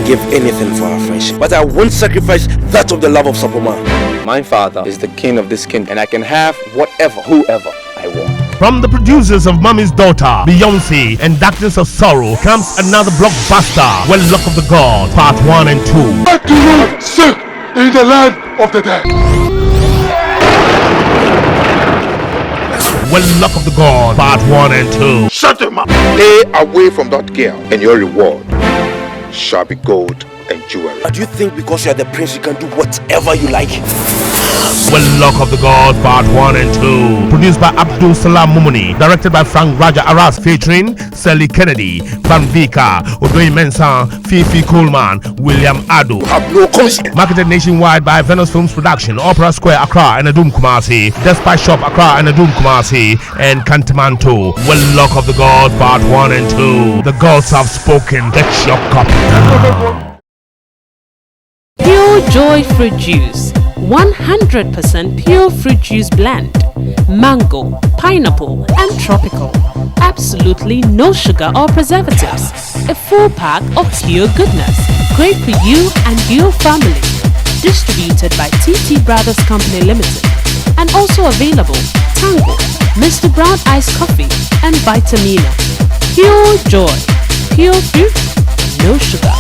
give anything for our friendship, but I won't sacrifice that of the love of Sapoma. My father is the king of this kingdom, and I can have whatever, whoever I want. From the producers of Mommy's Daughter, Beyonce, and Darkness of Sorrow comes another blockbuster, Well Luck of the God, Part 1 and 2. I do not sit in the land of the dead. Well Luck of the God, Part 1 and 2. Shut your mouth. Stay away from that girl, and your reward shall be gold and jewelry. Do you think because you are the prince you can do whatever you like? Well Luck of the God, Part 1 and 2. Produced by Abdul Salam Mumuni. Directed by Frank Raja Aras. Featuring Sally Kennedy, Van Vika, Odoy Mensah, Fifi Coleman, William Ado. Marketed nationwide by Venus Films Production, Opera Square Accra and Adum Kumasi, Despite Shop Accra and Adum Kumasi, and Kantamanto. Well Luck of the God, Part 1 and 2. The gods have spoken. Get your copy now. Pure Joy Fruit Juice, 100% pure fruit juice blend, mango, pineapple and tropical, absolutely no sugar or preservatives, a full pack of pure goodness, great for you and your family, distributed by TT Brothers Company Limited, and also available Tango, Mr. Brown Iced Coffee and Vitamina. Pure Joy, pure fruit, no sugar.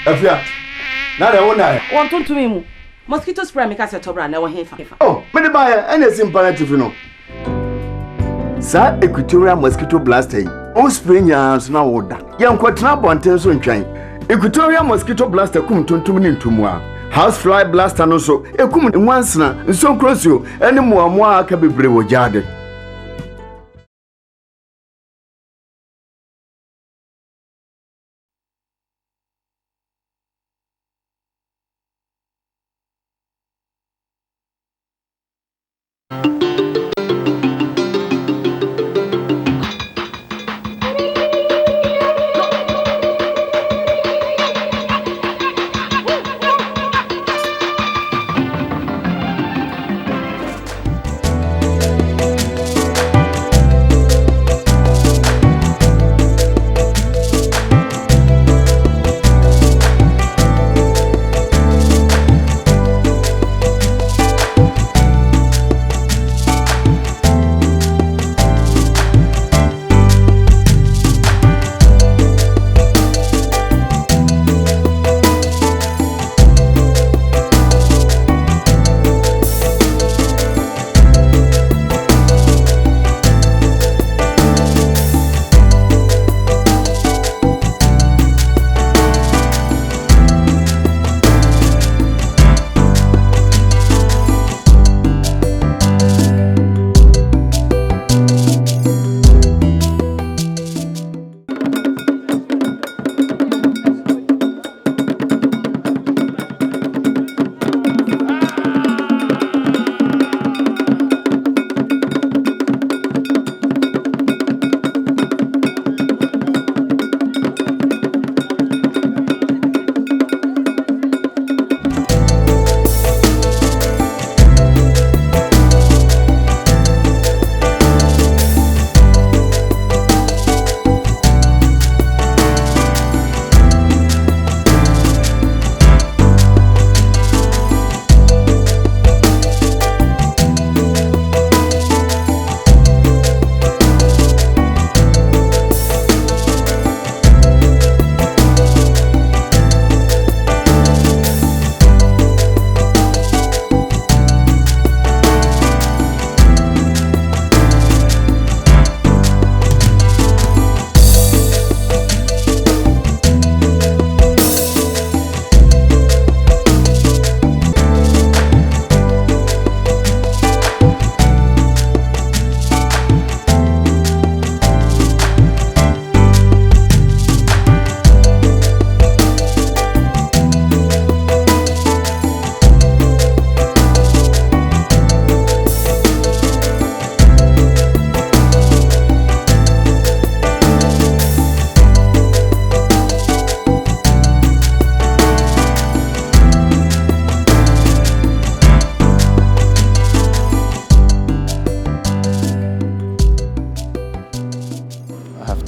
Appiah. Now they won't. Want to me. Mosquito spray make us a tobra na we hefa. Oh, me buy any imperative no. Sa Equatorial mosquito blaster. O spray nyans na woda. Yan kwatena bonten so ntwan. Equatorial mosquito blaster kum tontum ni ntumu a. Housefly blaster no so ekum nwansena nso krosio ene moamoa aka bebre wo jade.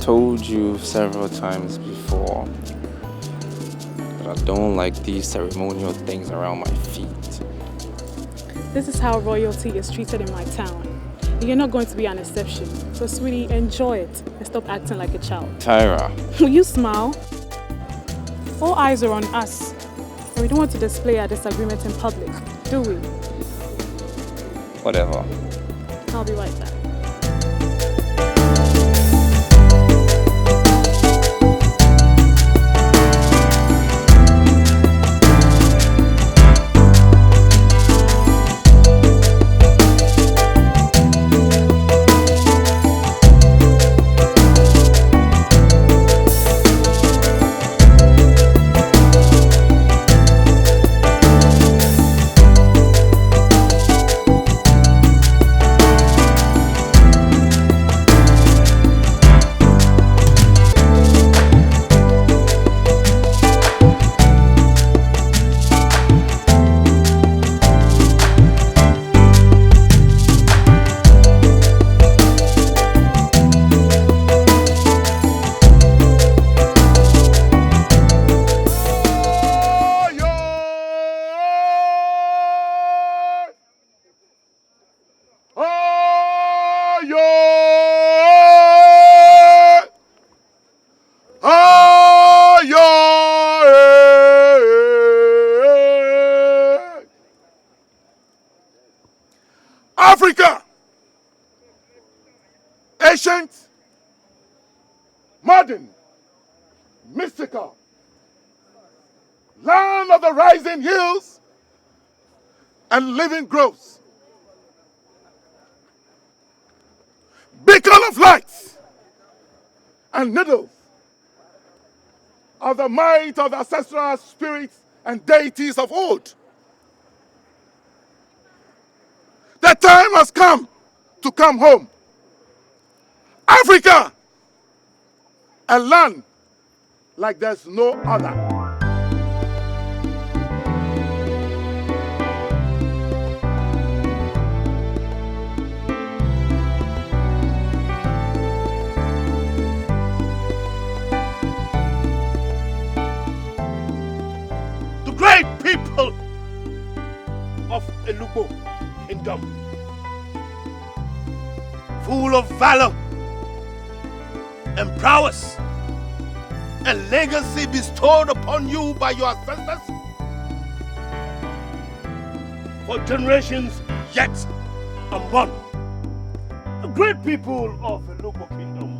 told you several times before that I don't like these ceremonial things around my feet. This is how royalty is treated in my town. You're not going to be an exception. So, sweetie, enjoy it and stop acting like a child. Tyra. Will you smile? All eyes are on us. And we don't want to display our disagreement in public, do we? Whatever. I'll be right back. Africa, ancient, modern, mystical, land of the rising hills and living groves, beacon of lights and needles of the might of the ancestral spirits and deities of old. The time has come to come home. Africa, a land like there's no other. The great people of Elubo Kingdom, full of valor and prowess, a legacy bestowed upon you by your ancestors for generations yet unborn. The great people of Elubo Kingdom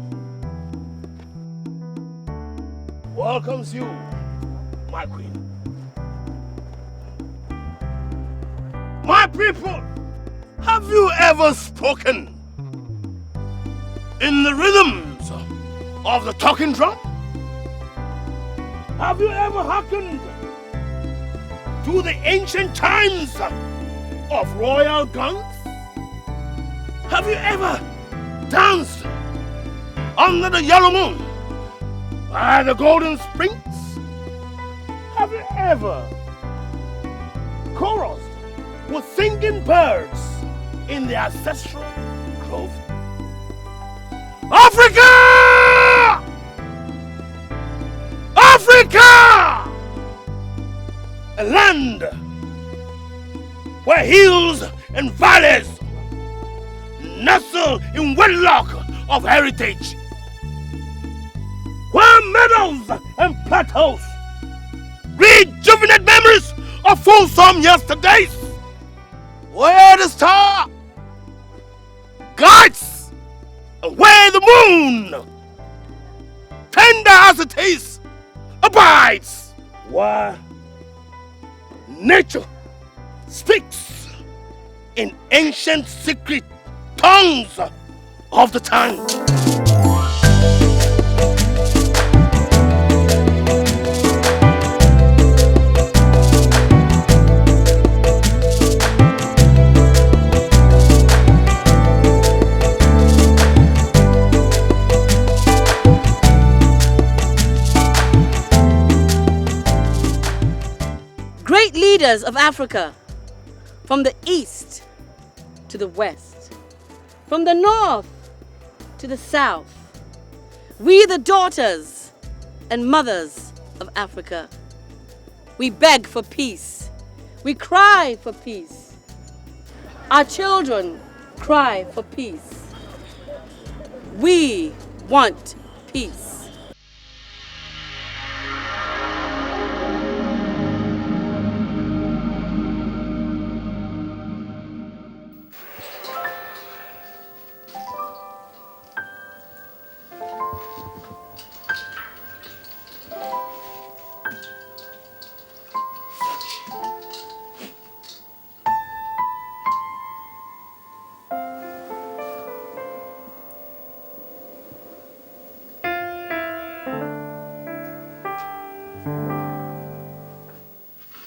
welcomes you, my queen. My people, have you ever spoken in the rhythms of the talking drum? Have you ever hearkened to the ancient chimes of royal guns? Have you ever danced under the yellow moon by the golden springs? Have you ever chorused with singing birds in the ancestral grove? Africa! Africa! A land where hills and valleys nestle in wedlock of heritage, where meadows and plateaus rejuvenate memories of fulsome yesterdays, where the star guides and where the moon, tender as it is, abides, where nature speaks in ancient secret tongues of the tongue. Great leaders of Africa, from the east to the west, from the north to the south, We, the daughters and mothers of Africa, we beg for peace. We cry for peace. Our children cry for peace. We want peace.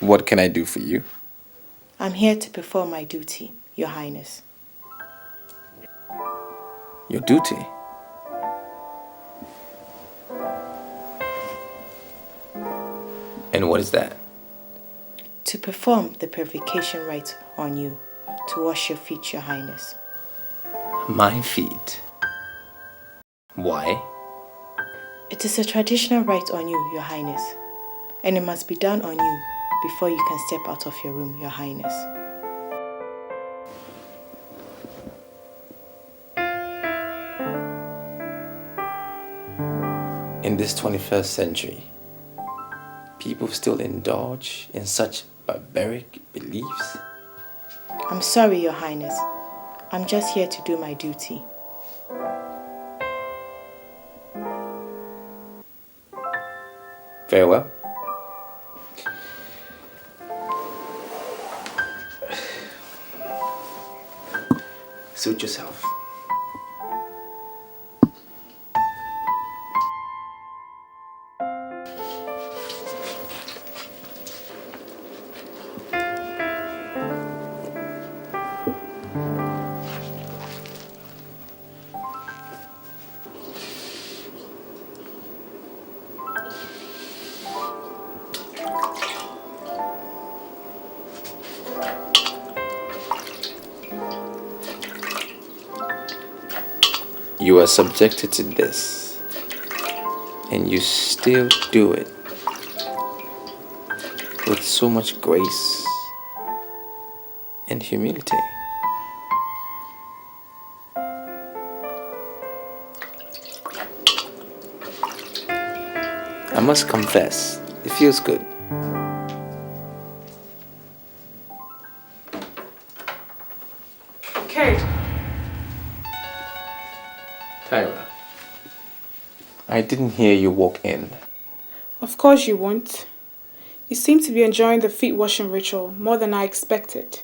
What can I do for you? I'm here to perform my duty, Your Highness. Your duty? And what is that? To perform the purification rite on you, to wash your feet, Your Highness. My feet? Why? It is a traditional rite on you, Your Highness, and it must be done on you before you can step out of your room, Your Highness. In this 21st century, people still indulge in such barbaric beliefs? I'm sorry, Your Highness. I'm just here to do my duty. Very well. Suit yourself. You are subjected to this, and you still do it with so much grace and humility. I must confess, it feels good. Kate. Tyra, I didn't hear you walk in. Of course you won't. You seem to be enjoying the feet washing ritual more than I expected.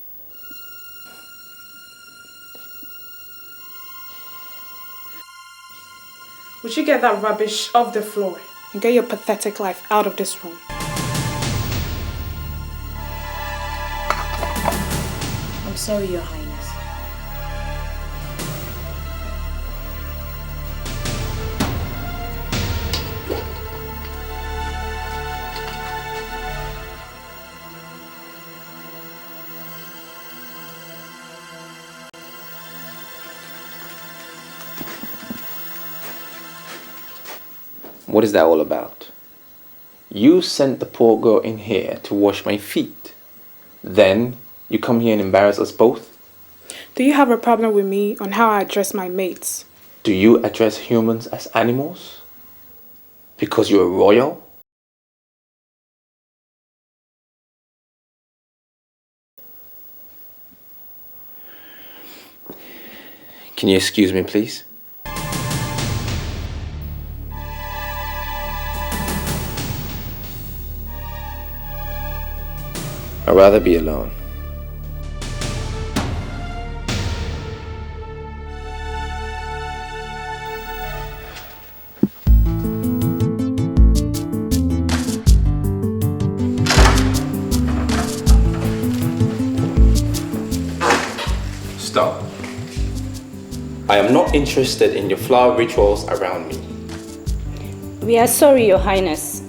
Would you get that rubbish off the floor and get your pathetic life out of this room? I'm sorry, Your Highness. What is that all about? You sent the poor girl in here to wash my feet. Then you come here and embarrass us both? Do you have a problem with me on how I address my mates? Do you address humans as animals? Because you're royal? Can you excuse me, please? I'd rather be alone. Stop. I am not interested in your flower rituals around me. We are sorry, Your Highness.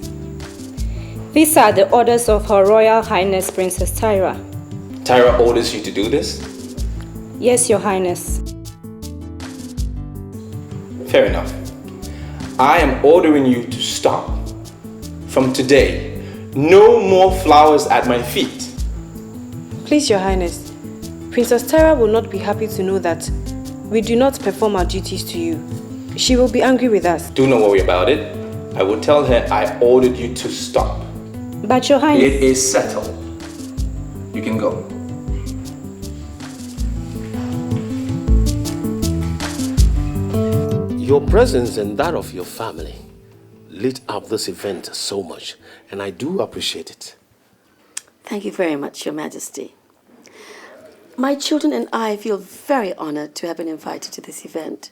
These are the orders of Her Royal Highness Princess Tyra. Tyra orders you to do this? Yes, Your Highness. Fair enough. I am ordering you to stop. From today, no more flowers at my feet. Please, Your Highness, Princess Tyra will not be happy to know that we do not perform our duties to you. She will be angry with us. Do not worry about it. I will tell her I ordered you to stop. But Your Highness... It is settled. You can go. Your presence and that of your family lit up this event so much, and I do appreciate it. Thank you very much, Your Majesty. My children and I feel very honored to have been invited to this event.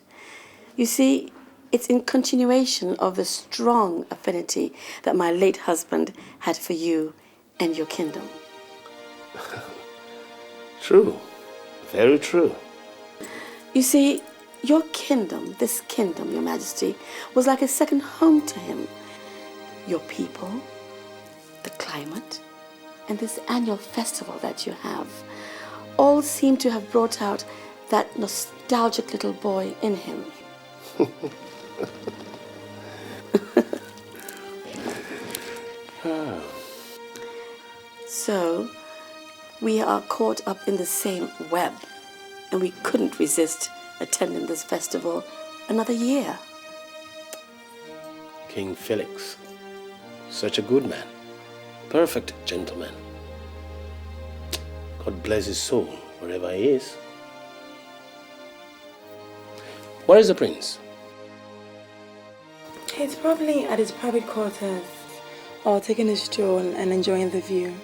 You see, it's in continuation of the strong affinity that my late husband had for you and your kingdom. True. Very true. You see, your kingdom, this kingdom, Your Majesty, was like a second home to him. Your people, the climate, and this annual festival that you have all seem to have brought out that nostalgic little boy in him. So, we are caught up in the same web, and we couldn't resist attending this festival another year. King Felix, such a good man, perfect gentleman. God bless his soul wherever he is. Where is the prince? He's probably at his private quarters or taking a stroll and enjoying the view.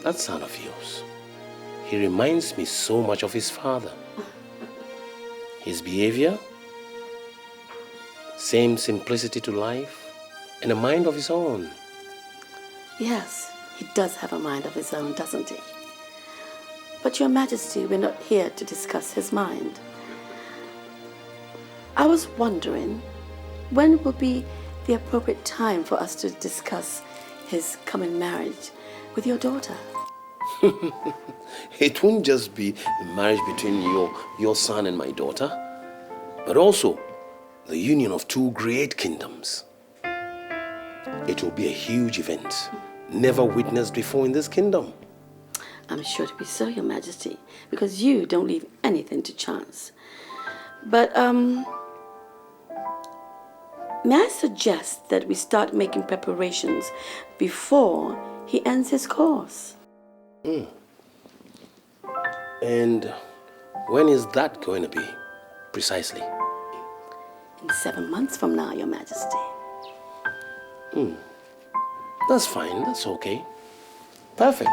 That son of yours, he reminds me so much of his father. His behavior, same simplicity to life, and a mind of his own. Yes, he does have a mind of his own, doesn't he? But Your Majesty, we're not here to discuss his mind. I was wondering, when will be the appropriate time for us to discuss his coming marriage with your daughter? It won't just be the marriage between your son and my daughter, but also the union of two great kingdoms. It will be a huge event, never witnessed before in this kingdom. I'm sure to be so, Your Majesty, because you don't leave anything to chance. But, may I suggest that we start making preparations before he ends his course? And when is that going to be, precisely? In 7 months from now, Your Majesty. That's fine, that's okay. Perfect.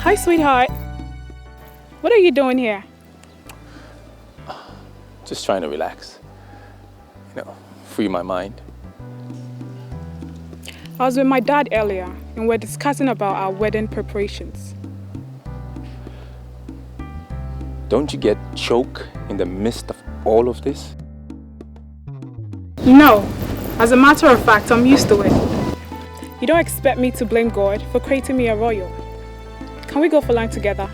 Hi, sweetheart. What are you doing here? Just trying to relax. Free my mind. I was with my dad earlier and we're discussing about our wedding preparations. Don't you get choked in the midst of all of this? No. As a matter of fact, I'm used to it. You don't expect me to blame God for creating me a royal. Can we go for lunch together?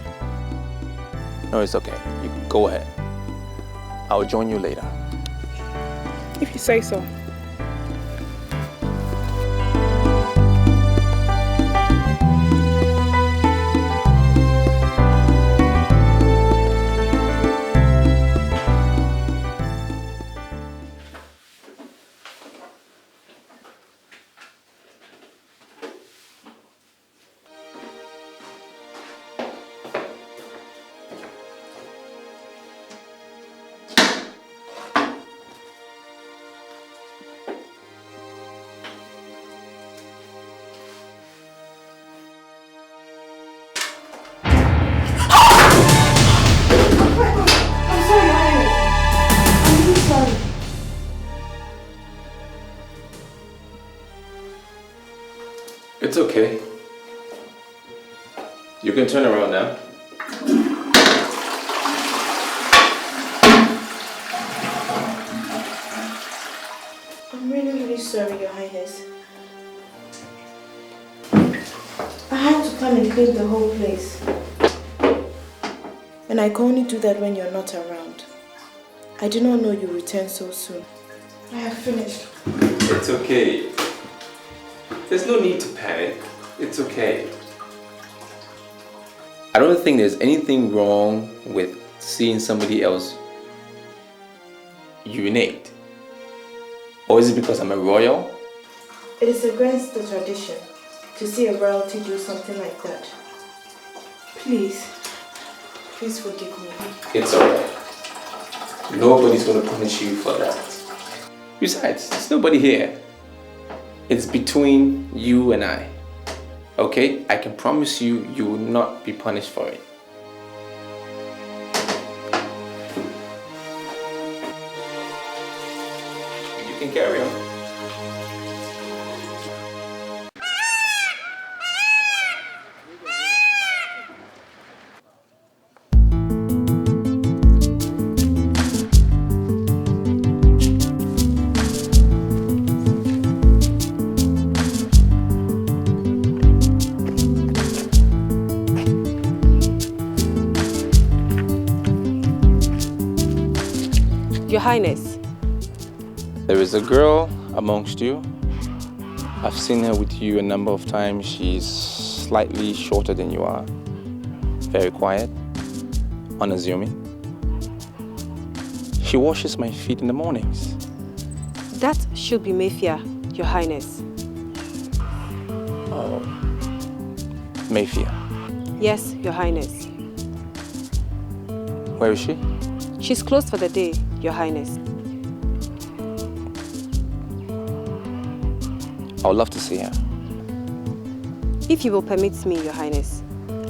No, it's okay. You go ahead. I'll join you later. If you say so. okay. You can turn around now. I'm really sorry, Your Highness. I had to come and clean the whole place. And I can only do that when you're not around. I did not know you return so soon. I have finished. It's okay. There's no need to panic. It's okay. I don't think there's anything wrong with seeing somebody else urinate. Or is it because I'm a royal? It is against the tradition to see a royalty do something like that. Please forgive me. It's alright. Nobody's gonna punish you for that. Besides, there's nobody here. It's between you and I. Okay? I can promise you, you will not be punished for it. You can carry on. Your Highness. There is a girl amongst you. I've seen her with you a number of times. She's slightly shorter than you are. Very quiet, unassuming. She washes my feet in the mornings. That should be Mayfair, Your Highness. Oh, Mayfair. Yes, Your Highness. Where is she? She's closed for the day, Your Highness. I would love to see her. If you will permit me, Your Highness,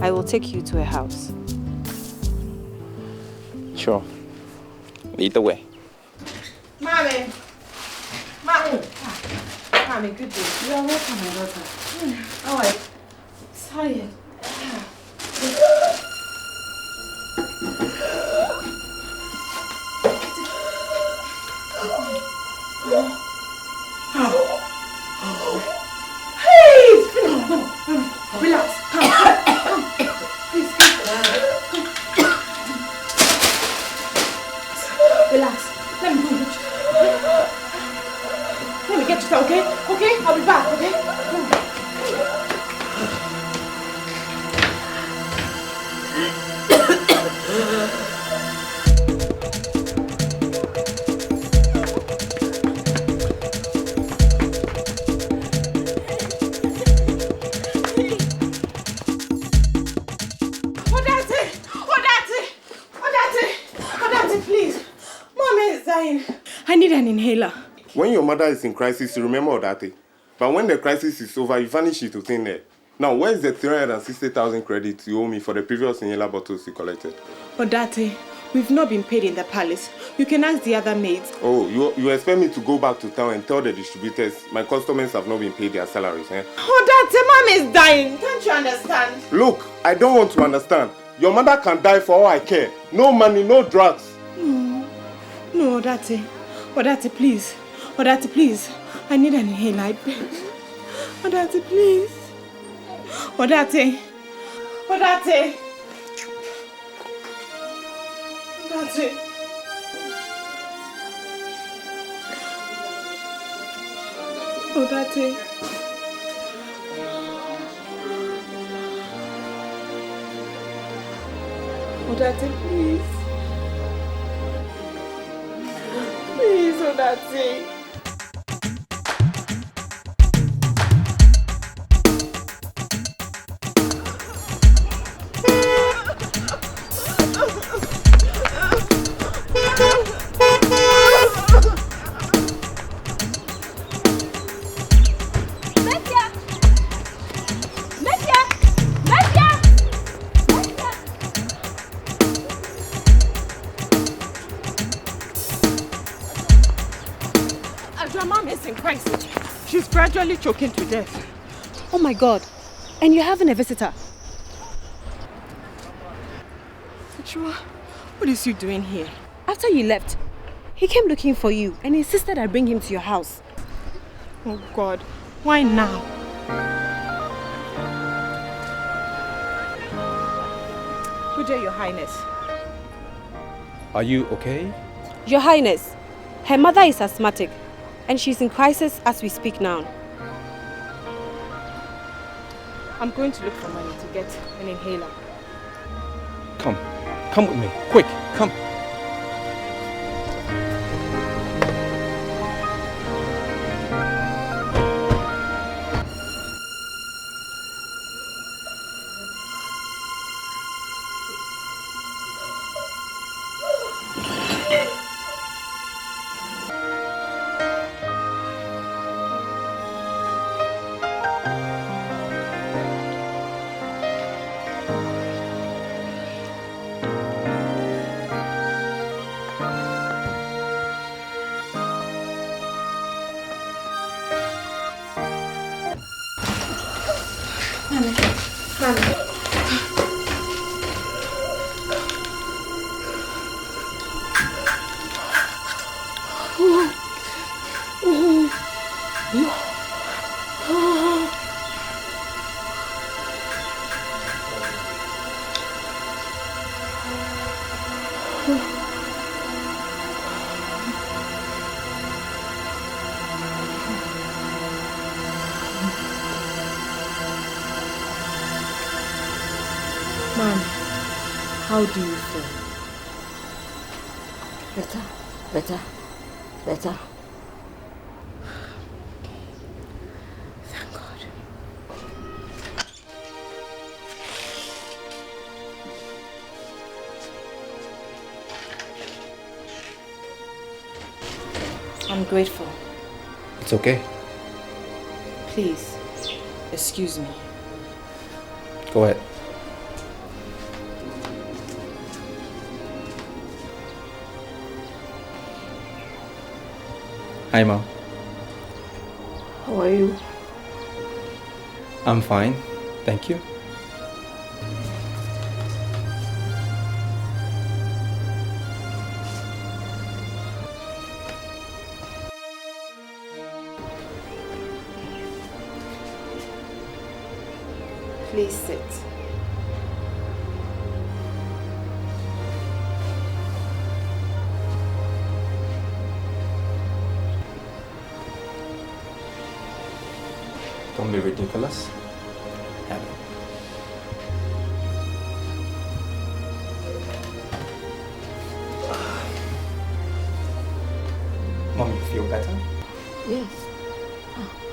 I will take you to her house. Sure. Lead the way. Mommy! Mommy, good day. You are welcome, my daughter. How are you? Tired. Relax. Come. Please. Relax. Let me do it. Let me get you down, okay? Okay? I'll be back, okay? Come. I need an inhaler. When your mother is in crisis, you remember Odate. But when the crisis is over, you vanish into thin air. Now, where's the 360,000 credits you owe me for the previous inhaler bottles you collected? Odate, we've not been paid in the palace. You can ask the other maids. Oh, you expect me to go back to town and tell the distributors my customers have not been paid their salaries, eh? Odate, Mom is dying. Can't you understand? Look, I don't want to understand. Your mother can die for all I care. No money, no drugs. No, Odate. Odate, please. Odate, please. I need an inhaler, I beg. Odate, please. Odate. Odate. Odate. Odate. Odate, please. Please, Odate. Choking to death. Oh my God, And you're having a visitor. Joshua, what is you doing here? After you left, he came looking for you and insisted I bring him to your house. Oh God, why now? Good day, Your Highness. Are you okay? Your Highness, her mother is asthmatic and she's in crisis as we speak now. I'm going to look for money to get an inhaler. Come with me, quick, come. Mom, how do you feel? Better. Thank God. I'm grateful. It's okay. Please, excuse me. Go ahead. Hi, Mom. How are you? I'm fine, thank you. Please sit. Don't be ridiculous. Have it. Mom, you feel better? Yes.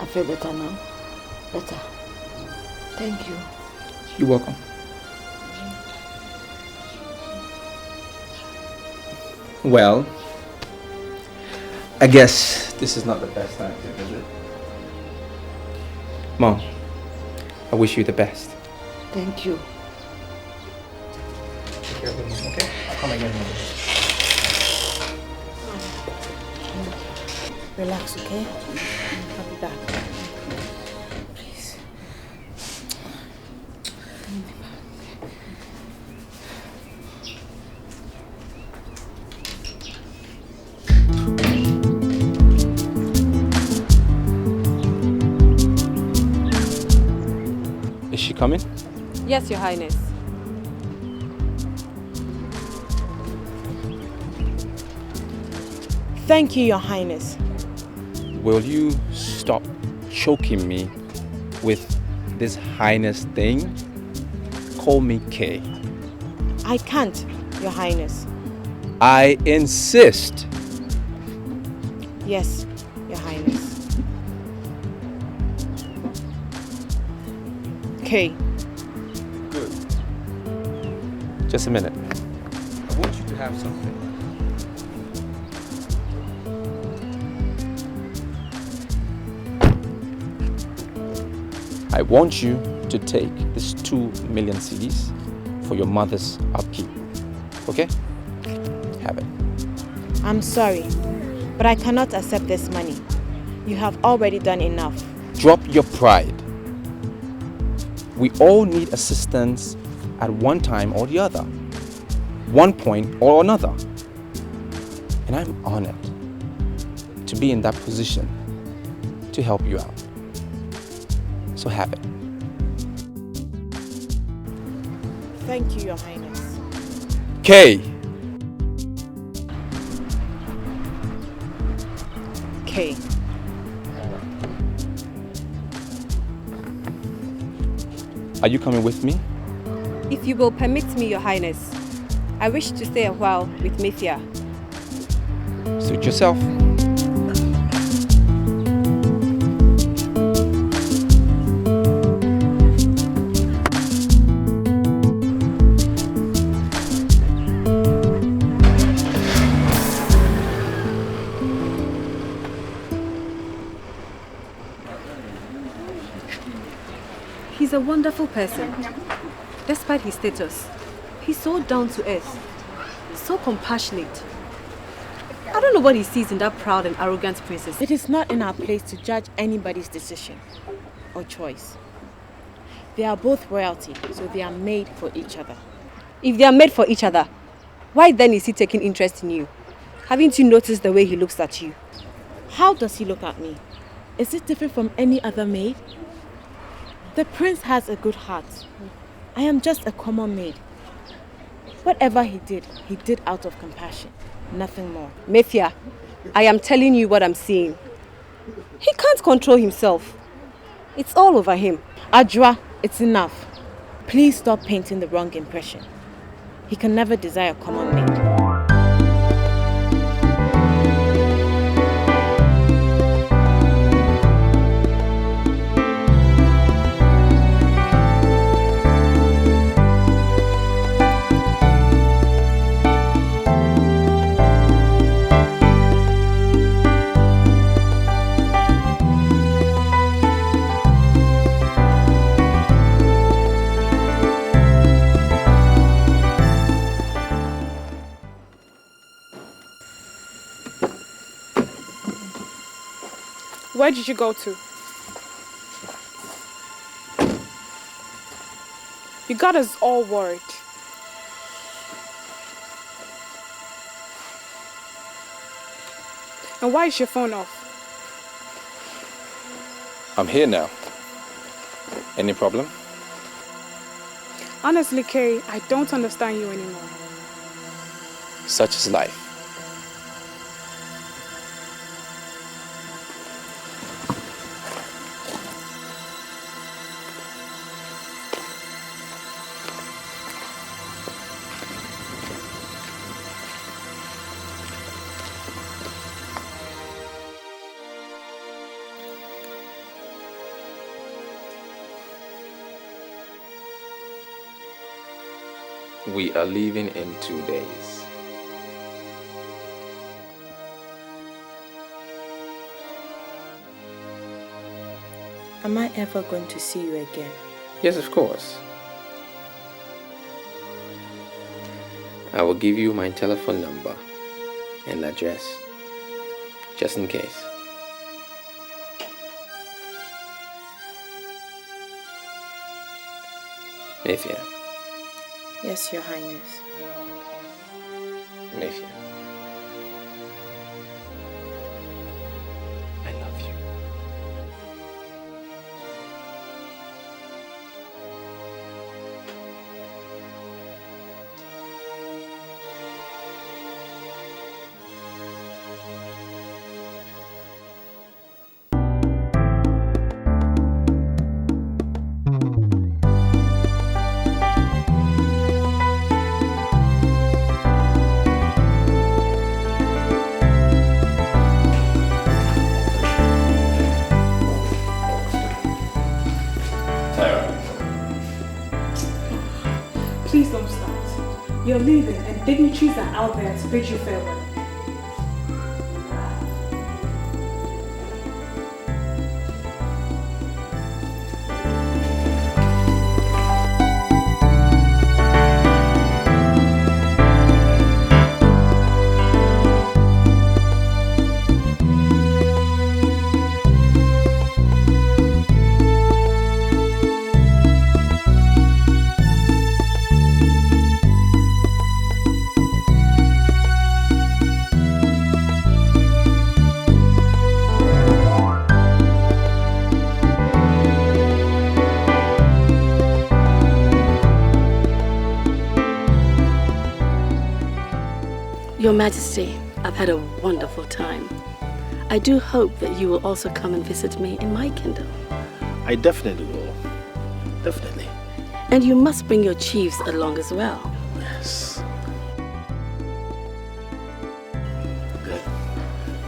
I feel better now. Better. Thank you. You're welcome. Well, I guess this is not the best time to visit. Mom, I wish you the best. Thank you. Take care of the mom, okay? I'll come again. Relax, okay? I'll be back. Please. Is she coming? Yes, Your Highness. Thank you, Your Highness. Will you stop choking me with this highness thing? Call me K. I can't, Your Highness. I insist. Yes, Your Highness. Okay. Good. Just a minute. I want you to have something. I want you to take this 2 million cedis for your mother's upkeep. Okay? Have it. I'm sorry, but I cannot accept this money. You have already done enough. Drop your pride. We all need assistance at one time or the other, one point or another. And I'm honored to be in that position to help you out. So have it. Thank you, Your Highness. Kay! Kay. Are you coming with me? If you will permit me, Your Highness, I wish to stay a while with Mithia. Suit yourself. He's a wonderful person. Despite his status, he's so down to earth, so compassionate. I don't know what he sees in that proud and arrogant princess. It is not in our place to judge anybody's decision or choice. They are both royalty, so they are made for each other. If they are made for each other, why then is he taking interest in you? Haven't you noticed the way he looks at you? How does he look at me? Is it different from any other maid? The prince has a good heart. I am just a common maid. Whatever he did out of compassion. Nothing more. Mithia, I am telling you what I'm seeing. He can't control himself. It's all over him. Adra, it's enough. Please stop painting the wrong impression. He can never desire a common maid. Where did you go to? You got us all worried. And why is your phone off? I'm here now. Any problem? Honestly, Kay, I don't understand you anymore. Such is life. We are leaving in 2 days. Am I ever going to see you again? Yes, of course. I will give you my telephone number and address, just in case. Mithia. Yes, Your Highness. Mithia. I love you. Please don't start. You're leaving and dignitaries are out there to bid you farewell. Your Majesty, I've had a wonderful time. I do hope that you will also come and visit me in my kingdom. I definitely will. Definitely. And you must bring your chiefs along as well. Yes. Good.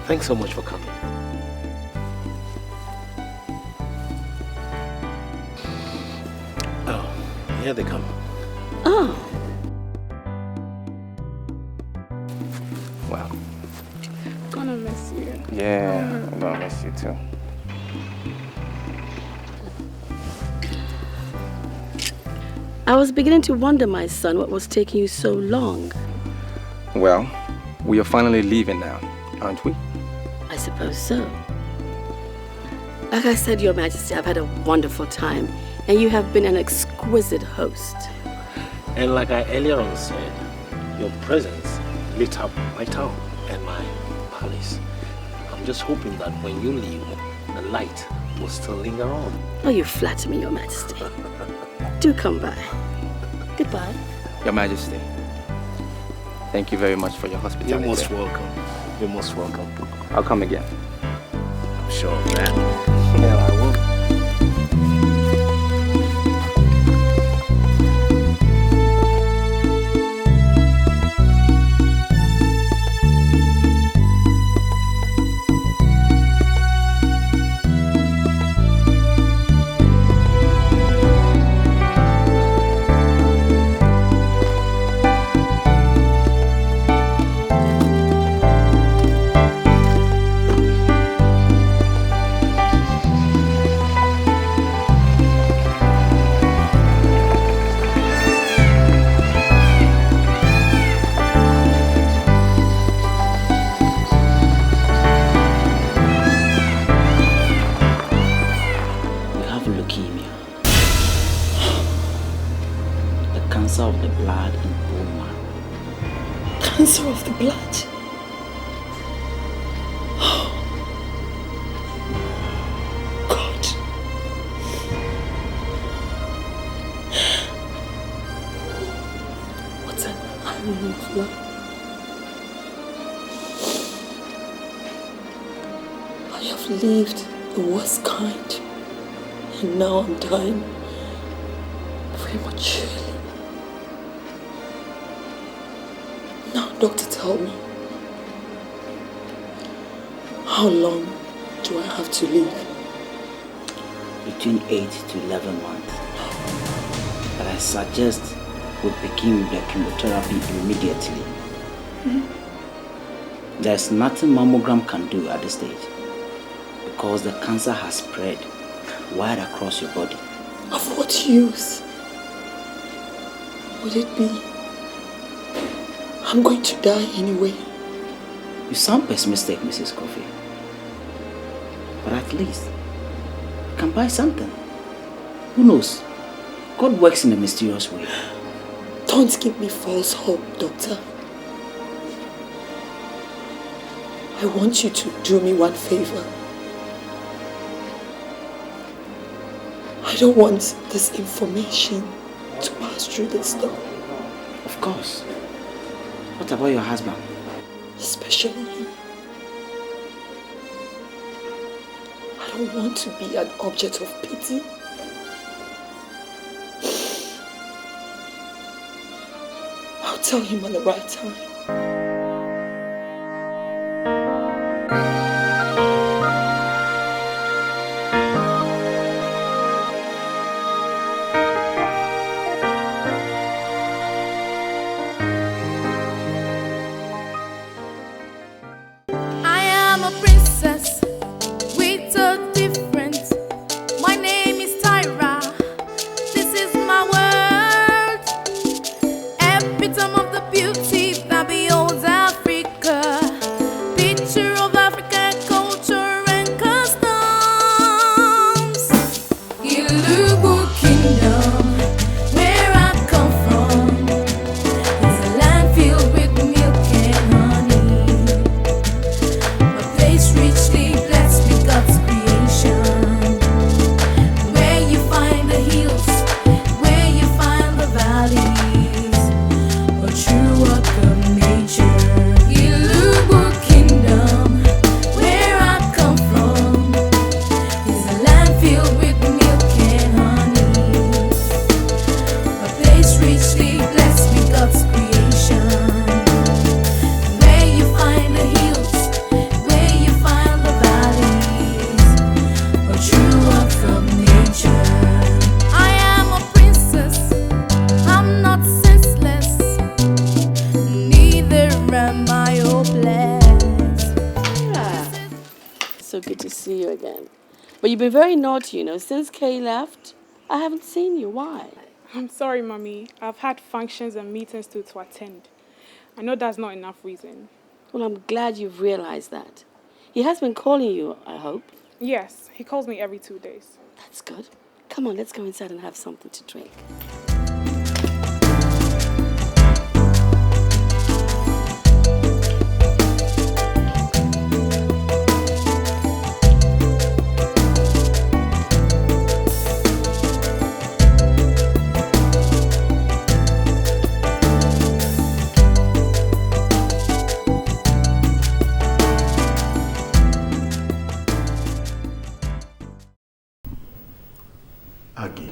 Thanks so much for coming. Oh, here they come. Oh. Wow. Gonna miss you. Yeah, I'm gonna miss you too. I was beginning to wonder, my son, what was taking you so long. Well, we are finally leaving now, aren't we? I suppose so. Like I said, Your Majesty, I've had a wonderful time, and you have been an exquisite host. And like I earlier on said, your presence lit up my town and my palace. I'm just hoping that when you leave, the light will still linger on. Oh, you flatter me, Your Majesty. Do come by. Goodbye. Your Majesty, thank you very much for your hospitality. You're most welcome. You're most welcome. I'll come again. I'm sure of that. Yeah, I will. Cancer of the blood in bone marrow. Cancer of the blood? God. What an ironic love. I have lived the worst kind, and now I'm dying prematurely. Now, doctor, tell me, how long do I have to live? Between 8 to 11 months. But I suggest we begin the chemotherapy immediately. There's nothing mammogram can do at this stage because the cancer has spread wide across your body. Of what use would it be? I'm going to die anyway. You sound pessimistic, Mrs. Coffee. But at least you can buy something. Who knows? God works in a mysterious way. Don't give me false hope, doctor. I want you to do me one favor. I don't want this information to pass through this door. Of course. What about your husband? Especially him. I don't want to be an object of pity. I'll tell him at the right time. Epitome of the beauty that so good to see you again. But you've been very naughty, Since Kay left, I haven't seen you. Why? I'm sorry, Mommy. I've had functions and meetings to attend. I know that's not enough reason. Well, I'm glad you've realized that. He has been calling you, I hope. Yes, he calls me every 2 days. That's good. Come on, let's go inside and have something to drink. Aggie.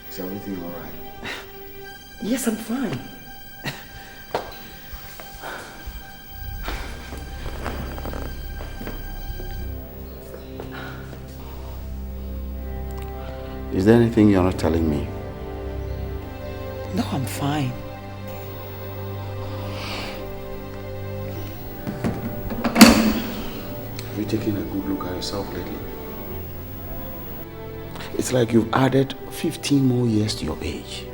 Is everything all right? Yes, I'm fine. Is there anything you're not telling me? No, I'm fine. Have you taken a good look at yourself lately? It's like you've added 15 more years to your age.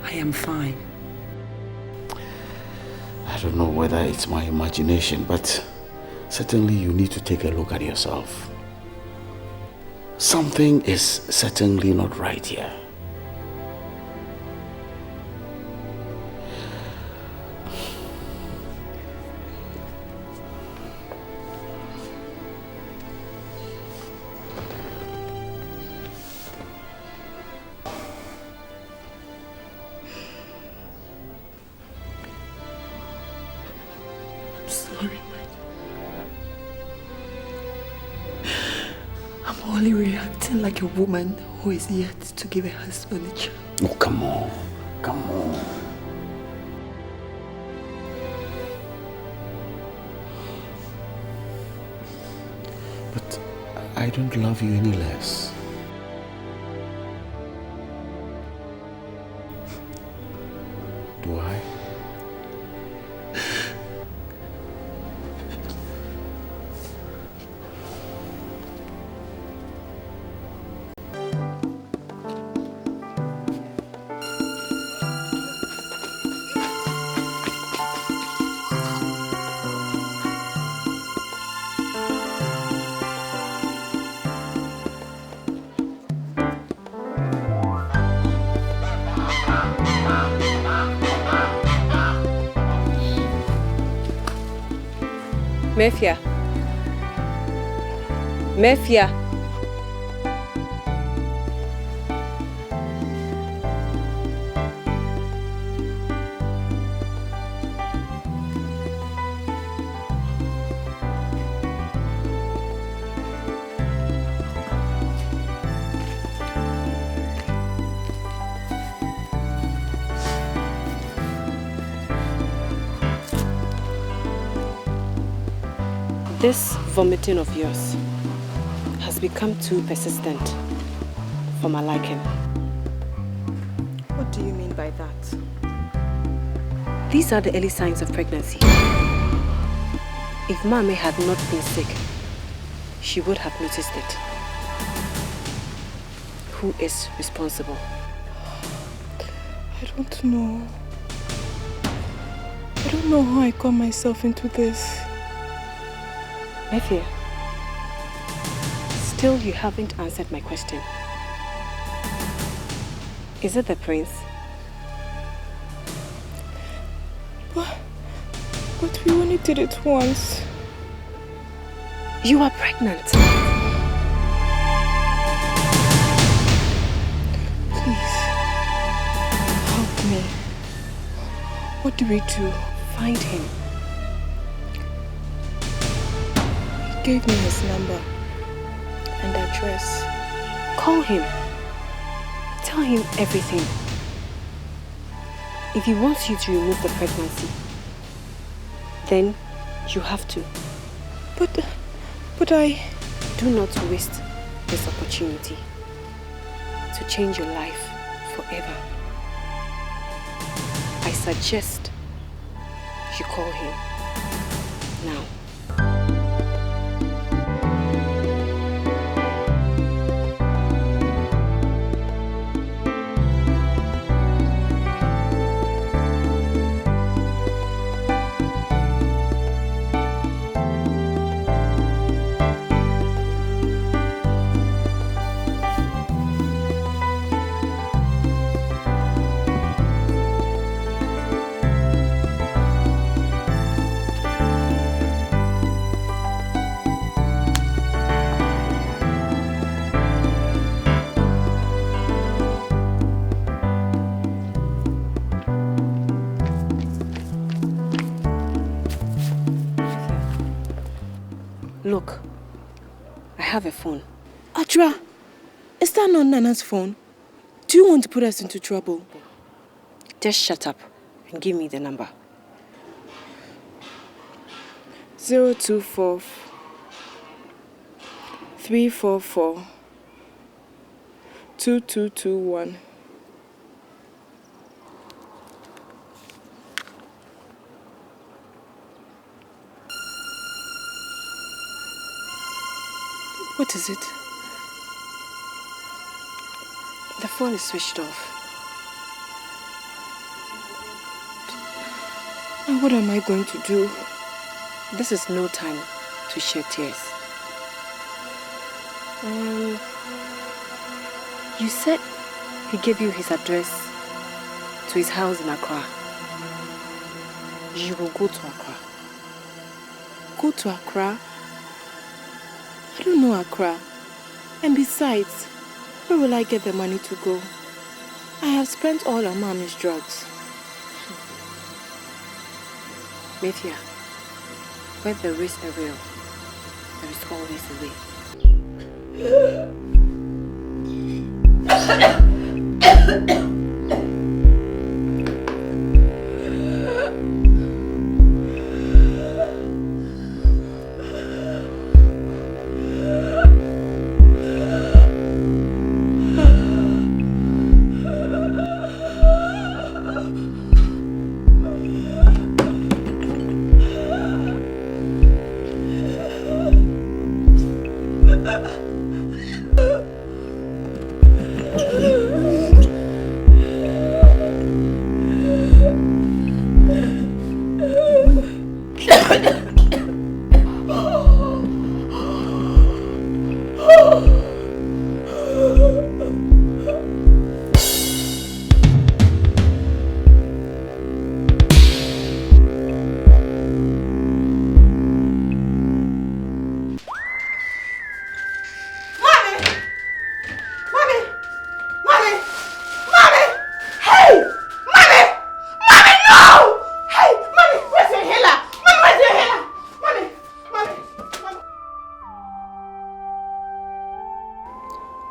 I am fine. I don't know whether it's my imagination, but certainly you need to take a look at yourself. Something is certainly not right here. Only reacting like a woman who is yet to give her husband a child. Oh, come on. Come on. But I don't love you any less. Do I? Mefia. Mefia. This vomiting of yours has become too persistent for my liking. What do you mean by that? These are the early signs of pregnancy. If Mommy had not been sick, she would have noticed it. Who is responsible? I don't know. I don't know how I got myself into this. Mefia, still you haven't answered my question. Is it the prince? But we only did it once. You are pregnant. Please, help me. What do we do? Find him. He gave me his number and address. Call him. Tell him everything. If he wants you to remove the pregnancy, then you have to. But But I do not waste this opportunity to change your life forever. I suggest you call him now. Look, I have a phone. Atra, is that not Nana's phone? Do you want to put us into trouble? Just shut up and give me the number. 024 344 2221. What is it? The phone is switched off. And what am I going to do? This is no time to shed tears. You said he gave you his address to his house in Accra. You will go to Accra. Go to Accra? I don't know Accra. And besides, where will I get the money to go? I have spent all of Mommy's drugs. Mafia, where there is a will, there is always a way.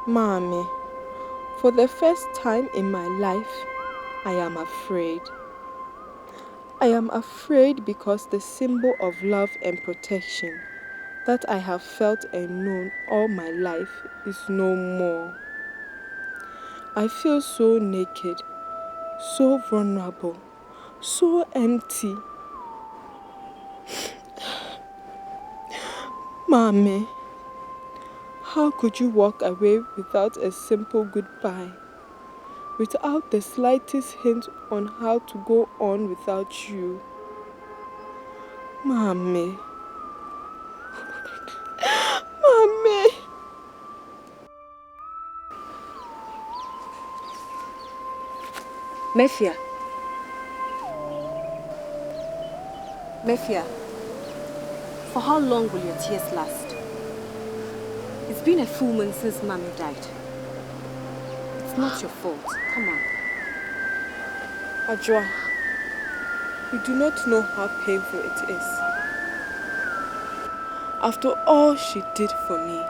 Mommy, for the first time in my life, I am afraid. I am afraid because the symbol of love and protection that I have felt and known all my life is no more. I feel so naked, so vulnerable, so empty. Mommy, how could you walk away without a simple goodbye? Without the slightest hint on how to go on without you? Mommy. Mommy. Mafia. Mafia, for how long will your tears last? It's been a full month since Mommy died. It's not your fault. Come on. Ajwa, you do not know how painful it is. After all she did for me,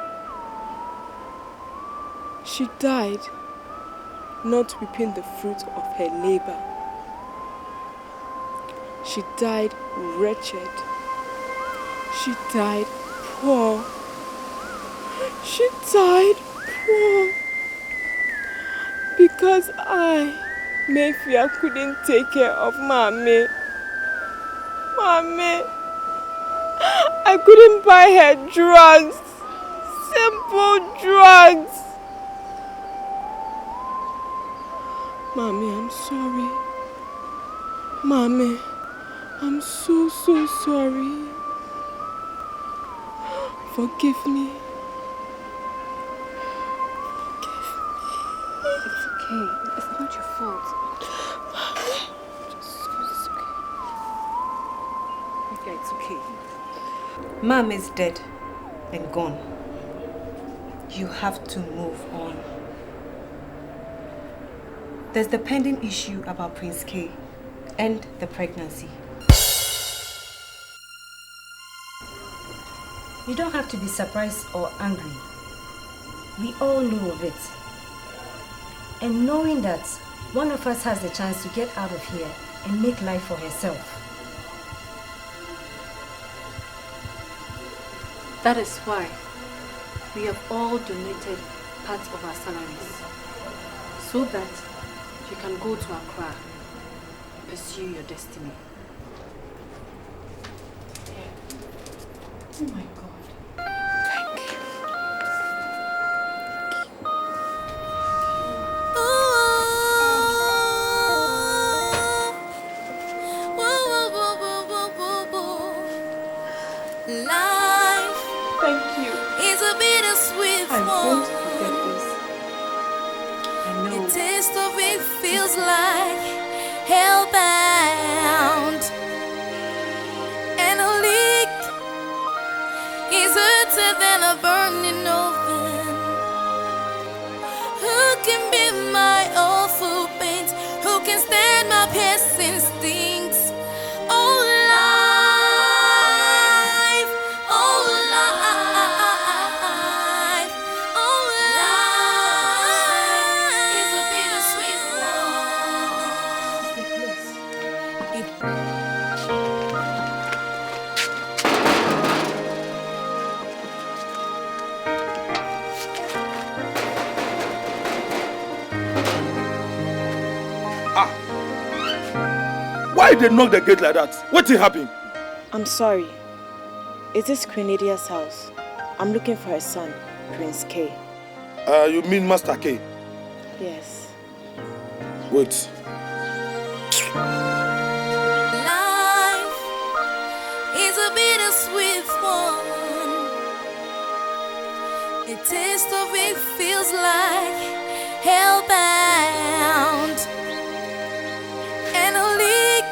she died not reaping the fruit of her labor. She died wretched. She died poor. She died poor because I, Mayfair, couldn't take care of Mommy. Mommy, I couldn't buy her drugs. Simple drugs. Mommy, I'm sorry. Mommy, I'm so sorry. Forgive me. It's okay. It's not your fault. Okay, it's okay. Mom is dead and gone. You have to move on. There's the pending issue about Prince K and the pregnancy. You don't have to be surprised or angry. We all knew of it. And knowing that one of us has the chance to get out of here and make life for herself. That is why we have all donated parts of our salaries so that you can go to Accra and pursue your destiny. Oh my God. Like hellbound, and a leak is hotter than a burning oven. Who can be my awful pains? Who can stand my piercing stings? Oh life, oh life, oh life is a bittersweet Why they knock the gate like that? What did happen? I'm sorry. Is this Queen Lydia's house? I'm looking for her son, Prince K. You mean Master K? Yes. Wait. Life is a bittersweet one. The taste of it feels like hellbound, and a leak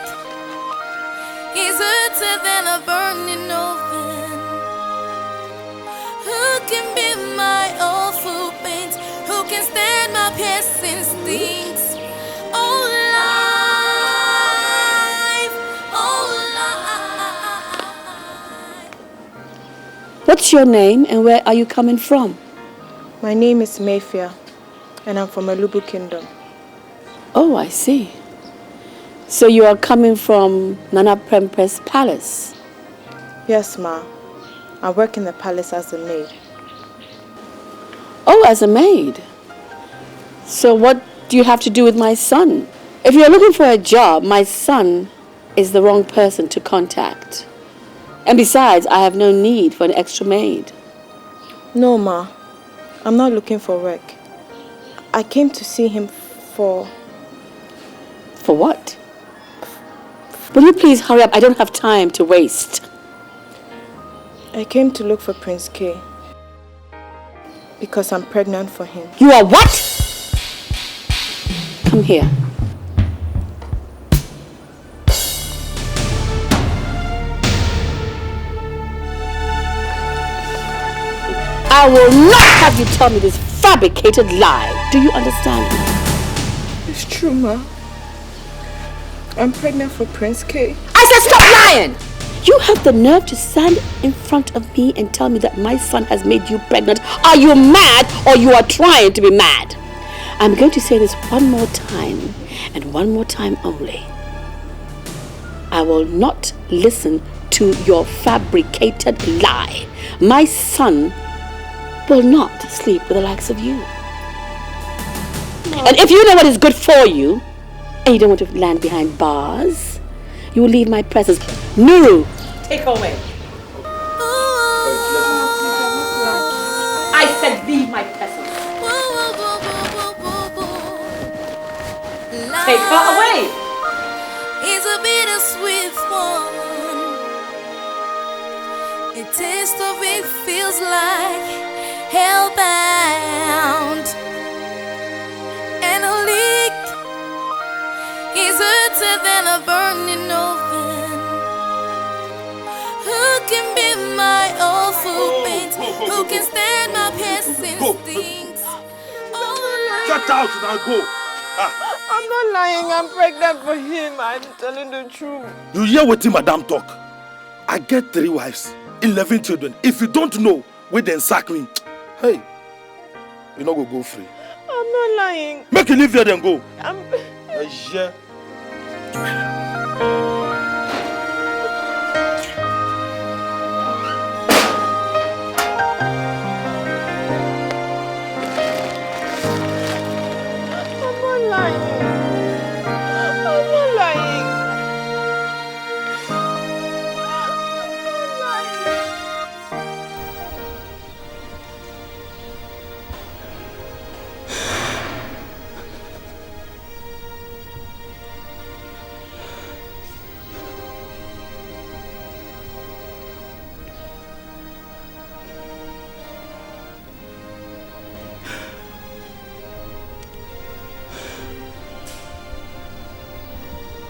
is hotter than a burning oven. Who can be my awful pains? Who can stand my piercing stings? Oh life, oh life. What's your name and where are you coming from? My name is Mayfair, and I'm from Alubu Kingdom. Oh, I see. So you are coming from Nana Prempe's palace? Yes, Ma. I work in the palace as a maid. Oh, as a maid? So what do you have to do with my son? If you're looking for a job, my son is the wrong person to contact. And besides, I have no need for an extra maid. No, Ma. I'm not looking for work. I came to see him for... For what? Will you please hurry up? I don't have time to waste. I came to look for Prince K. Because I'm pregnant for him. You are what? Come here. I will not have you tell me this fabricated lie. Do you understand me? It's true, Ma. I'm pregnant for Prince K. I said stop lying! You have the nerve to stand in front of me and tell me that my son has made you pregnant. Are you mad or you are trying to be mad? I'm going to say this one more time and one more time only. I will not listen to your fabricated lie. My son will not sleep with the likes of you. And if you know what is good for you, and you don't want to land behind bars, you will leave my presence. Nuru, take her away. I said leave my presence. Take her away. It's a bittersweet one. A taste of it feels like hellbound. And a leak is hotter than a burning oven. Who can be my old food paint? Who can stand my piercing stings? Shut out now, go. I'm not lying, I'm pregnant for him. I'm telling the truth. You hear what Madame talk? I get 3 wives, 11 children. If you don't know, wait then sack me. Hey, you not go free. I'm not lying. Make you leave here then go. Yeah.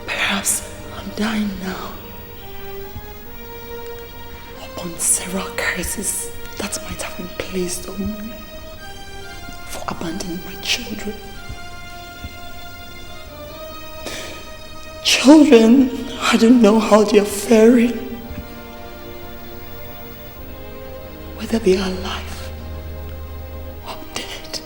Perhaps I'm dying now. Upon several curses that might have been placed on me for abandoning my children. Children, I don't know how they are faring. Whether they are alive or dead.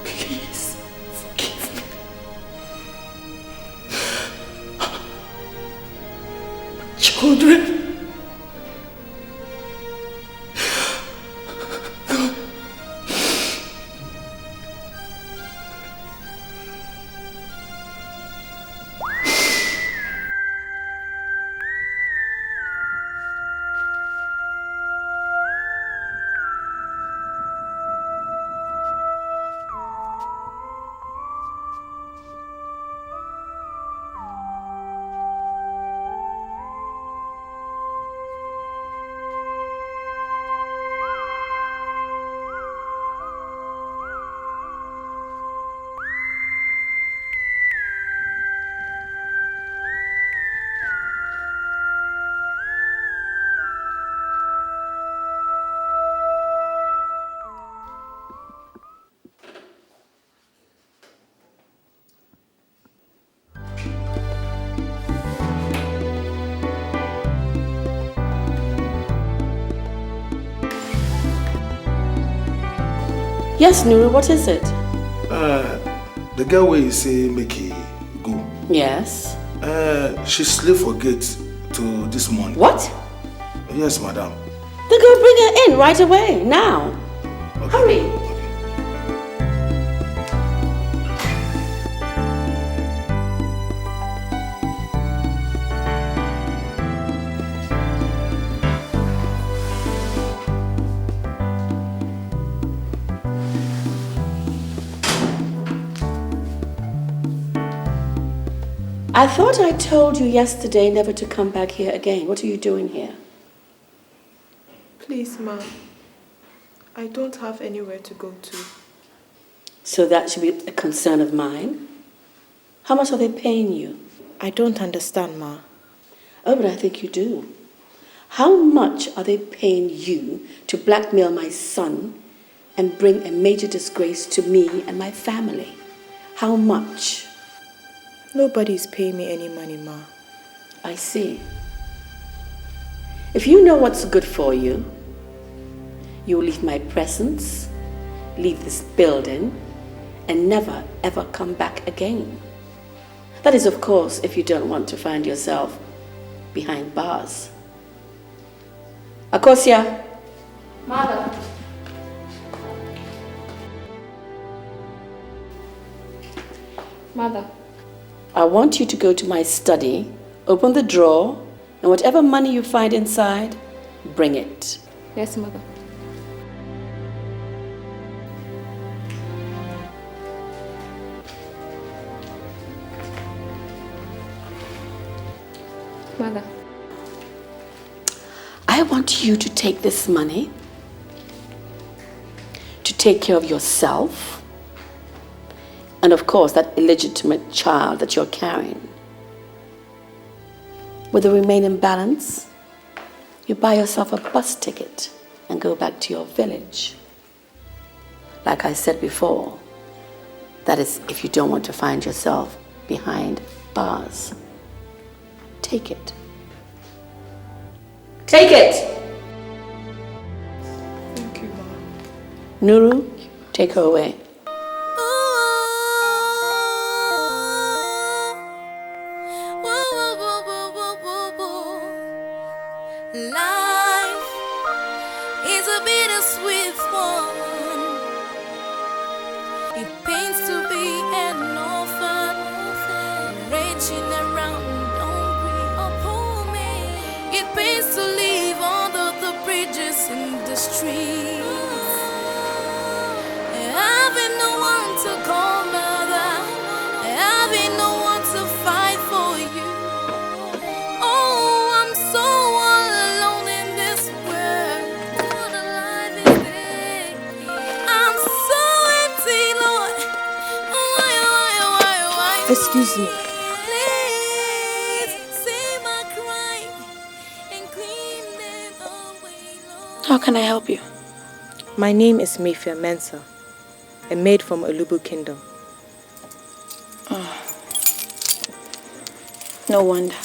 Please forgive me. Children. Yes, Nuru, what is it? The girl where you say make he go. Yes. She sleep forget to this morning. What? Yes, madam. Then go bring her in right away, now. Okay. Hurry. I thought I told you yesterday never to come back here again. What are you doing here? Please, Ma. I don't have anywhere to go to. So that should be a concern of mine. How much are they paying you? I don't understand, Ma. Oh, but I think you do. How much are they paying you to blackmail my son and bring a major disgrace to me and my family? How much? Nobody's paying me any money, Ma. I see. If you know what's good for you, you'll leave my presence, leave this building, and never ever come back again. That is, of course, if you don't want to find yourself behind bars. Akosia. Mother. Mother. I want you to go to my study, open the drawer, and whatever money you find inside, bring it. Yes, Mother. Mother. I want you to take this money to take care of yourself and, of course, that illegitimate child that you're carrying. With the remaining balance, you buy yourself a bus ticket and go back to your village. Like I said before, that is if you don't want to find yourself behind bars. Take it. Take it! Thank you, Mom. Nuru, take her away. Life is a bittersweet one. It pains to be an orphan, raging around hungry or poor man. It pains to live under the bridges in the streets, having no one to call mother, having no one to fight for you. Oh, I'm so all alone in this world. What a life is this? I'm so empty, Lord. Why? Excuse me. Please see my cry and clean them away, Lord. How can I help you? My name is Mayfair Mensah, a maid from Olubu Kingdom. No wonder.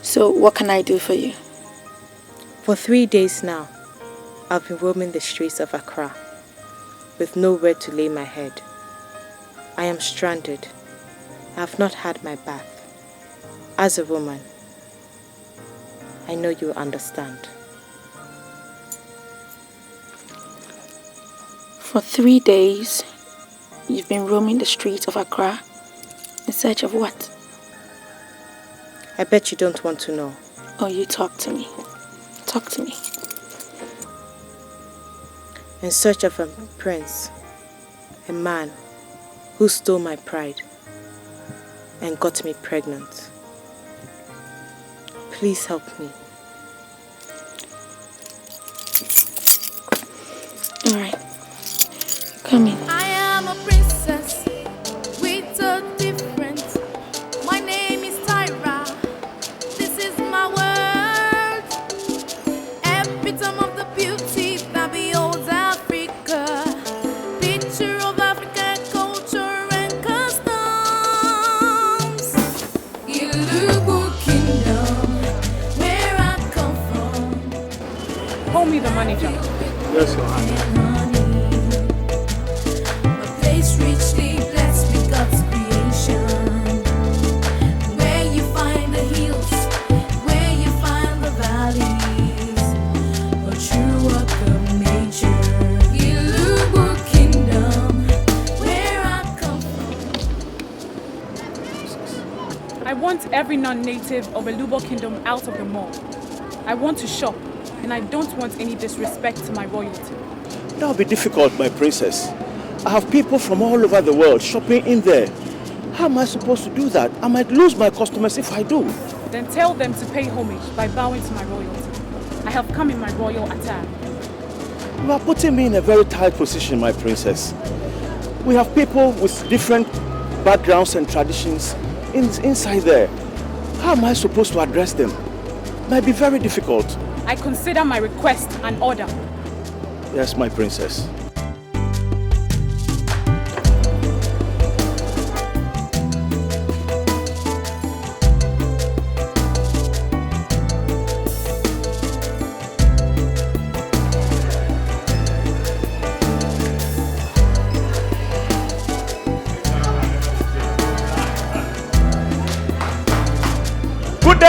So what can I do for you? For 3 days now, I've been roaming the streets of Accra with nowhere to lay my head. I am stranded. I have not had my bath. As a woman, I know you understand. For 3 days, you've been roaming the streets of Accra in search of what? I bet you don't want to know. Oh, you talk to me. Talk to me. In search of a prince, a man who stole my pride and got me pregnant. Please help me. All right. Come in. I am a princess with a difference. My name is Tyra. This is my world. Epitome of the beauty that beholds Africa. Picture of African culture and customs. Ulubu Kingdom, where I come from. Call me the manager. Yes, Your Honor. Place richly blessed with God's creation, where you find the hills, where you find the valleys, a true work of nature. Ulubu Kingdom, where I come from. I want every non-native of Ulubu Kingdom out of the mall. I want to shop, and I don't want any disrespect to my royalty. That will be difficult, my princess. I have people from all over the world shopping in there. How am I supposed to do that? I might lose my customers if I do. Then tell them to pay homage by bowing to my royalty. I have come in my royal attire. You are putting me in a very tight position, my princess. We have people with different backgrounds and traditions inside there. How am I supposed to address them? Might be very difficult. I consider my request an order. Yes, my princess.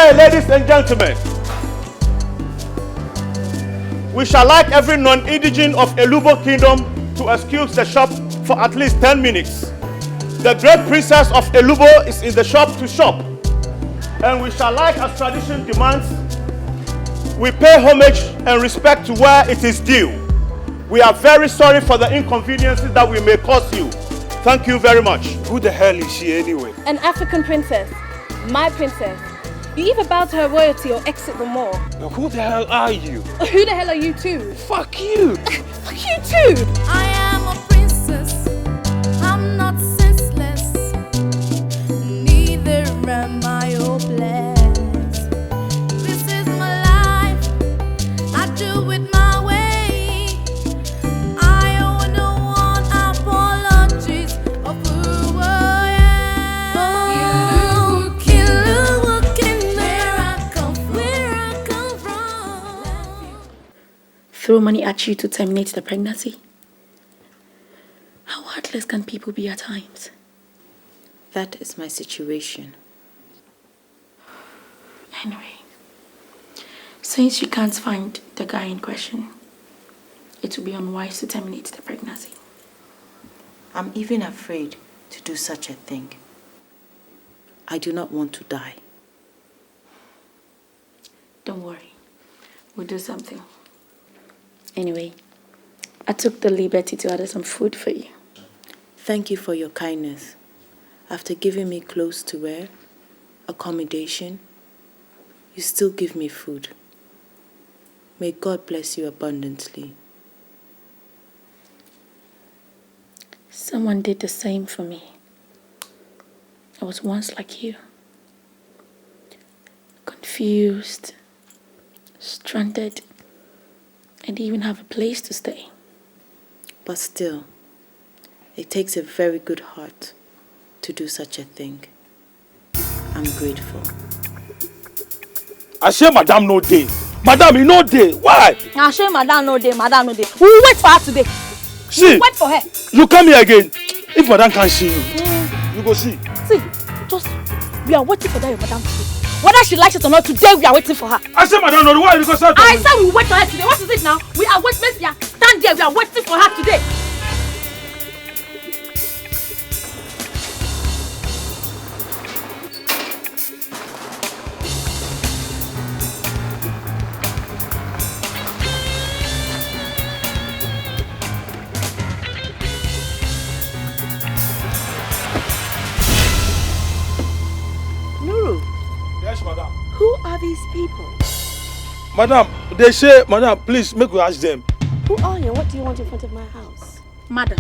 Okay, ladies and gentlemen, we shall like every non-indigene of Elubo Kingdom to excuse the shop for at least 10 minutes. The great princess of Elubo is in the shop to shop, and we shall like, as tradition demands, we pay homage and respect to where it is due. We are very sorry for the inconveniences that we may cause you. Thank you very much. Who the hell is she anyway? An African princess. My princess. You either bow to her royalty or exit the mall. Now, who the hell are you? Who the hell are you too? Fuck you! Fuck you too! I am a princess. I'm not senseless. Neither am I hopeless. This is my life. I do it my way. I owe no one apologies of who I am. Killer, walking where I come from. Throw money at you to terminate the pregnancy? How heartless can people be at times? That is my situation. Anyway, since you can't find the guy in question, it would be unwise to terminate the pregnancy. I'm even afraid to do such a thing. I do not want to die. Don't worry, we'll do something. Anyway, I took the liberty to order some food for you. Thank you for your kindness. After giving me clothes to wear, accommodation, you still give me food. May God bless you abundantly. Someone did the same for me. I was once like you. Confused, stranded, and even have a place to stay. But still, it takes a very good heart to do such a thing. I'm grateful. I say madam no day. Madam, you no day. Why? I say madam no day, madam no day. We will wait for her today. See, Wait for her. you come here again. If madam can't see you, you go see. See, just, we are waiting for that your madam today. Whether she likes it or not, today we are waiting for her. I said madam no, why? Because I said we wait for her today. What is it now? We are waiting, we are stand there, we are waiting for her today. Who are these people? Madam, they say, madam, please make we ask them. Who are you? What do you want in front of my house? Madam,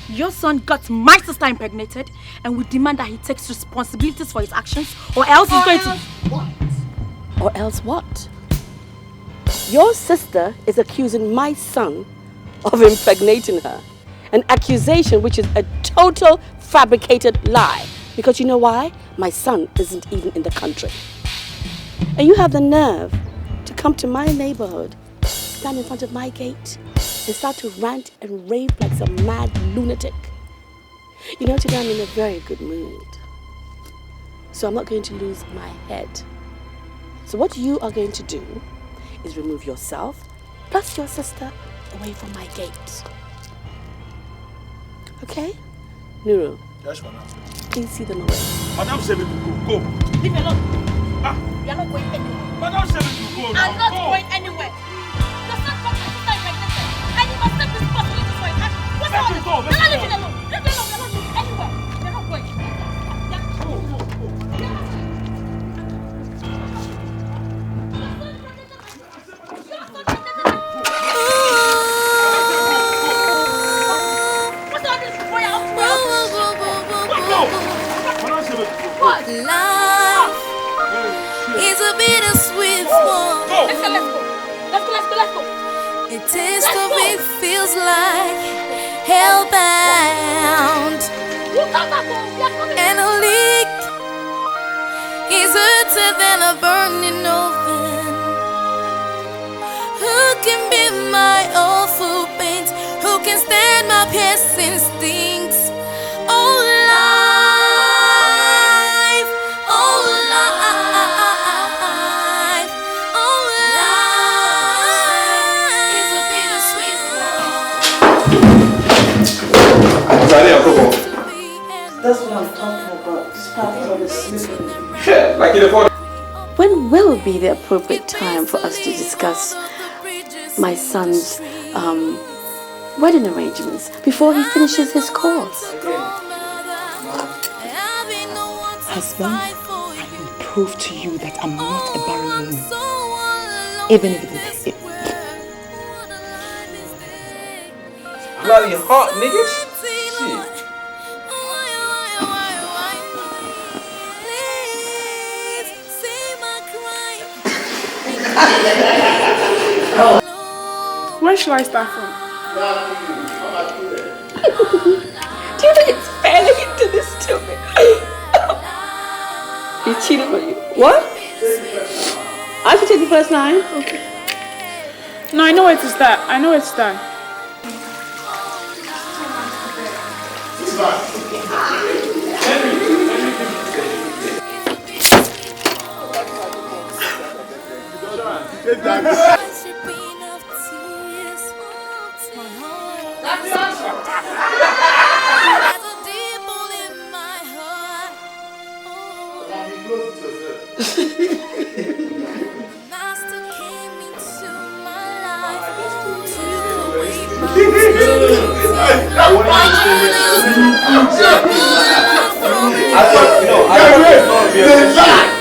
your son got my sister impregnated and we demand that he takes responsibilities for his actions or else he's going to... What? Or else what? Your sister is accusing my son of impregnating her. An accusation which is a total fabricated lie. Because you know why? My son isn't even in the country. And you have the nerve to come to my neighborhood, stand in front of my gate, and start to rant and rave like some mad lunatic. You know, today I'm in a very good mood. So I'm not going to lose my head. So what you are going to do is remove yourself, plus your sister, away from my gate. Okay? Nuru. Yes, madam. Please see them away. Madam said we could go. Leave me alone. We are not going anywhere. Madam said we could go. I'm not going anywhere. The son got my sister impregnated. And you must take responsibility for his actions. What's wrong with you? You're not leaving alone. Leave me alone. We're not going anywhere. We're not going. Life is a bittersweet one. Let's go. A taste of it feels like hellbound. And a leak is hotter than a burning oven. Who can be my awful pains? Who can stand my piercing stings? Oh, life, oh, life. That's what I'm talking about. This part of the sleeping. Yeah, like in the photo. When will be the appropriate time for us to discuss my son's wedding arrangements before he finishes his course? Husband, I will prove to you that I'm not a barren woman. Even if it is. Bloody hot niggas. Shit. Where shall I start from? Do you think it's fair that you did this to me? He cheated on you. What? I should take the first line? Okay. No, I know where to start. I know where to start. I thought